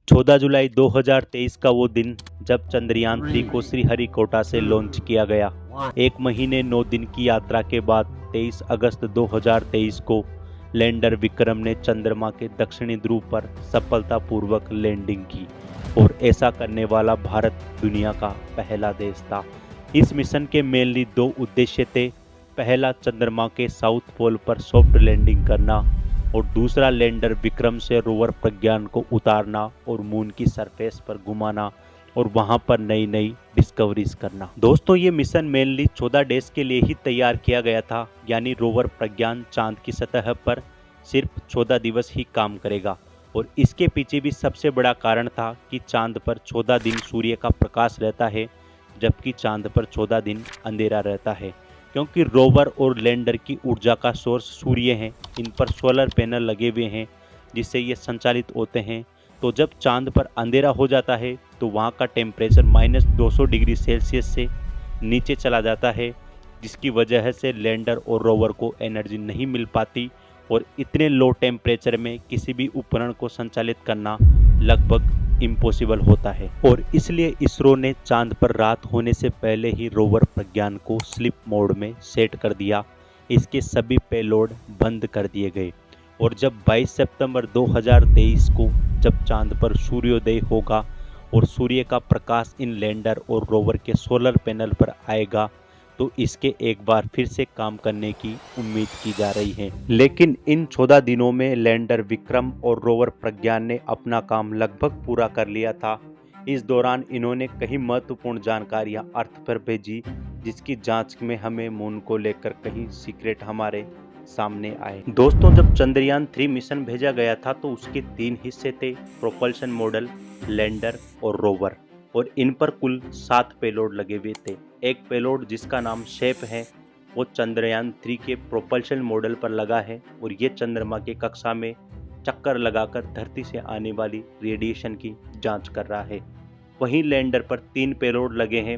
14 जुलाई 2023 का वो दिन जब चंद्रयान 3 को श्रीहरिकोटा से लॉन्च किया गया। 1 महीने 9 दिन की यात्रा के बाद 23 अगस्त 2023 को लैंडर विक्रम ने चंद्रमा के दक्षिणी ध्रुव पर सफलतापूर्वक लैंडिंग की और ऐसा करने वाला भारत दुनिया का पहला देश था। इस मिशन के मेनली 2 उद्देश्य थे। पहला, चंद्रमा के साउथ पोल पर सॉफ्ट लैंडिंग करना और दूसरा, लैंडर विक्रम से रोवर प्रज्ञान को उतारना और मून की सरफेस पर घुमाना और वहां पर नई नई डिस्कवरीज करना। दोस्तों, ये मिशन मेनली 14 डेज के लिए ही तैयार किया गया था, यानी रोवर प्रज्ञान चांद की सतह पर सिर्फ 14 दिवस ही काम करेगा। और इसके पीछे भी सबसे बड़ा कारण था कि चांद पर 14 दिन सूर्य का प्रकाश रहता है, जबकि चांद पर 14 दिन अंधेरा रहता है। क्योंकि रोवर और लैंडर की ऊर्जा का सोर्स सूर्य है, इन पर सोलर पैनल लगे हुए हैं जिससे ये संचालित होते हैं। तो जब चांद पर अंधेरा हो जाता है तो वहाँ का टेम्परेचर -200 डिग्री सेल्सियस से नीचे चला जाता है, जिसकी वजह से लैंडर और रोवर को एनर्जी नहीं मिल पाती और इतने लो टेम्परेचर में किसी भी उपकरण को संचालित करना लगभग इम्पॉसिबल होता है। और इसलिए इसरो ने चांद पर रात होने से पहले ही रोवर प्रज्ञान को स्लीप मोड में सेट कर दिया। इसके सभी पेलोड बंद कर दिए गए और जब 22 सितंबर 2023 को जब चांद पर सूर्योदय होगा और सूर्य का प्रकाश इन लैंडर और रोवर के सोलर पैनल पर आएगा तो इसके एक बार फिर से काम करने की उम्मीद की जा रही है। लेकिन इन 14 दिनों में लैंडर विक्रम और रोवर प्रज्ञान ने अपना काम लगभग पूरा कर लिया था। इस दौरान इन्होंने कई महत्वपूर्ण जानकारियां अर्थ पर भेजी, जिसकी जांच में हमें मून को लेकर कई सीक्रेट हमारे सामने आए। दोस्तों, जब चंद्रयान 3 मिशन भेजा गया था तो उसके 3 हिस्से थे: प्रोपल्शन मॉडल, लैंडर और रोवर। और इन पर कुल 7 पेलोड लगे हुए थे। एक पेलोड जिसका नाम शेप है वो चंद्रयान 3 के प्रोपल्शन मॉडल पर लगा है और ये चंद्रमा के कक्षा में चक्कर लगाकर धरती से आने वाली रेडिएशन की जांच कर रहा है। वहीं लैंडर पर 3 पेलोड लगे हैं: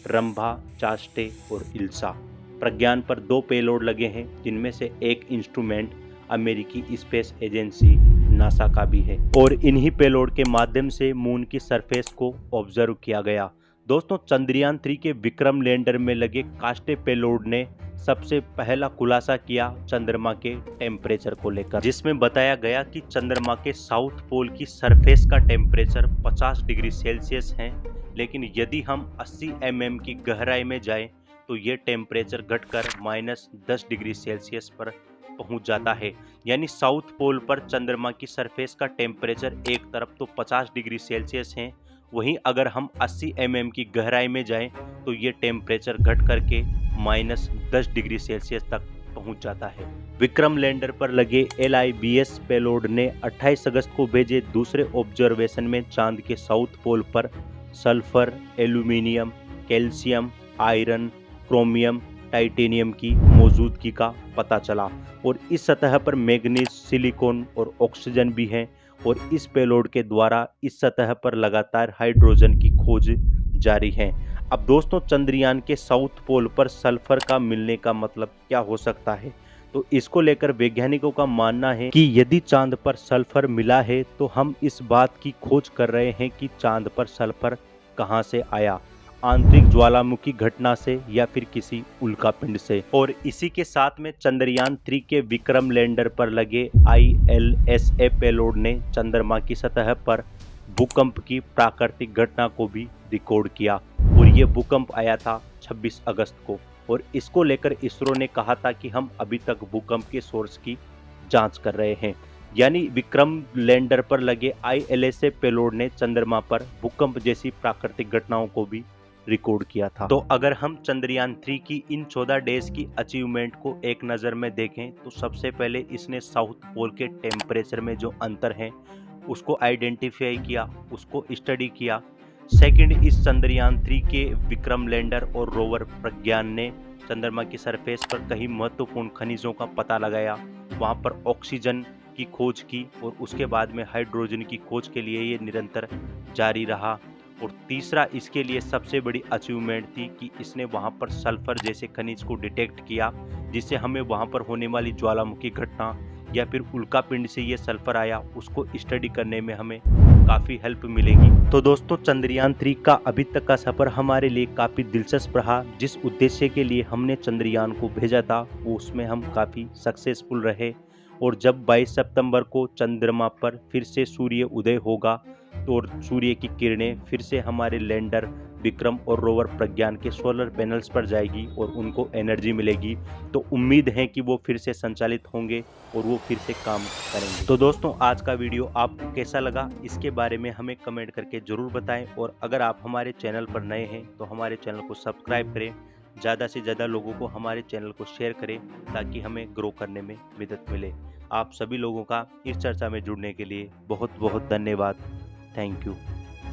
रंभा, चास्टे और इल्सा। प्रज्ञान पर 2 पेलोड लगे हैं, जिनमें से एक इंस्ट्रूमेंट अमेरिकी स्पेस एजेंसी नासा का भी है और इन्हीं पेलोड के माध्यम से मून की सरफेस को ऑब्जर्व किया गया। दोस्तों, चंद्रयान 3 के विक्रम लैंडर में लगे कास्टे पेलोड ने सबसे पहला खुलासा किया चंद्रमा के टेम्परेचर को लेकर, जिसमें बताया गया कि चंद्रमा के साउथ पोल की सरफेस का टेम्परेचर 50 डिग्री सेल्सियस है, लेकिन यदि हम 80 mm की गहराई में जाएं तो ये टेम्परेचर घटकर -10 डिग्री सेल्सियस पर पहुंच जाता है। यानी साउथ पोल पर चंद्रमा की सरफेस का टेम्परेचर एक तरफ तो 50 डिग्री सेल्सियस है, वहीं अगर हम 80 mm की गहराई में जाएं तो ये टेम्परेचर घट करके -10 डिग्री सेल्सियस तक पहुंच जाता है। विक्रम लैंडर पर लगे LIBS पेलोड ने 28 अगस्त को भेजे दूसरे ऑब्जर्वेशन में चांद के साउथ पोल पर sulphur, aluminium, calcium, iron, chromium, titanium की मौजूदगी का पता चला और इस सतह पर मैग्नीज, सिलिकॉन और ऑक्सीजन भी हैं और इस पेलोड के द्वारा इस सतह पर लगातार हाइड्रोजन की खोज जारी है। अब दोस्तों, चंद्रयान के साउथ पोल पर सल्फर का मिलने का मतलब क्या हो सकता है? तो इसको लेकर वैज्ञानिकों का मानना है कि यदि चांद पर सल्फर मिला है तो हम इस बात की खोज कर रहे हैं कि चांद पर सल्फर कहां से आया, आंतरिक ज्वालामुखी घटना से या फिर किसी उल्कापिंड से। और इसी के साथ में चंद्रयान 3 के विक्रम लैंडर पर लगे ILSA पेलोड ने चंद्रमा की सतह पर भूकंप की प्राकृतिक घटना को भी रिकॉर्ड किया और ये भूकंप आया था 26 अगस्त को और इसको लेकर इसरो ने कहा था कि हम अभी तक भूकंप के सोर्स की जांच कर रहे हैं। यानी विक्रम लैंडर पर लगे ILSA पेलोड ने चंद्रमा पर भूकंप जैसी प्राकृतिक घटनाओं को भी रिकॉर्ड किया था। तो अगर हम चंद्रयान 3 की इन 14 डेज की अचीवमेंट को एक नज़र में देखें तो सबसे पहले इसने साउथ पोल के टेम्परेचर में जो अंतर है उसको आइडेंटिफाई किया, उसको स्टडी किया। सेकंड, इस चंद्रयान 3 के विक्रम लैंडर और रोवर प्रज्ञान ने चंद्रमा की सरफेस पर कई महत्वपूर्ण खनिजों का पता लगाया, वहाँ पर ऑक्सीजन की खोज की और उसके बाद में हाइड्रोजन की खोज के लिए ये निरंतर जारी रहा। और तीसरा, इसके लिए सबसे बड़ी अचीवमेंट थी कि इसने वहाँ पर सल्फर जैसे खनिज को डिटेक्ट किया, जिससे हमें वहाँ पर होने वाली ज्वालामुखी घटना या फिर उल्कापिंड से ये सल्फर आया उसको स्टडी करने में हमें काफ़ी हेल्प मिलेगी। तो दोस्तों, चंद्रयान 3 का अभी तक का सफ़र हमारे लिए काफ़ी दिलचस्प रहा। जिस उद्देश्य के लिए हमने चंद्रयान को भेजा था वो उसमें हम काफ़ी सक्सेसफुल रहे। और जब 22 सितंबर को चंद्रमा पर फिर से सूर्य उदय होगा और सूर्य की किरणें फिर से हमारे लैंडर विक्रम और रोवर प्रज्ञान के सोलर पैनल्स पर जाएगी और उनको एनर्जी मिलेगी, तो उम्मीद है कि वो फिर से संचालित होंगे और वो फिर से काम करेंगे। तो दोस्तों, आज का वीडियो आपको कैसा लगा इसके बारे में हमें कमेंट करके ज़रूर बताएं। और अगर आप हमारे चैनल पर नए हैं तो हमारे चैनल को सब्सक्राइब करें, ज़्यादा से ज़्यादा लोगों को हमारे चैनल को शेयर करें ताकि हमें ग्रो करने में मदद मिले। आप सभी लोगों का इस चर्चा में जुड़ने के लिए बहुत बहुत धन्यवाद। Thank you.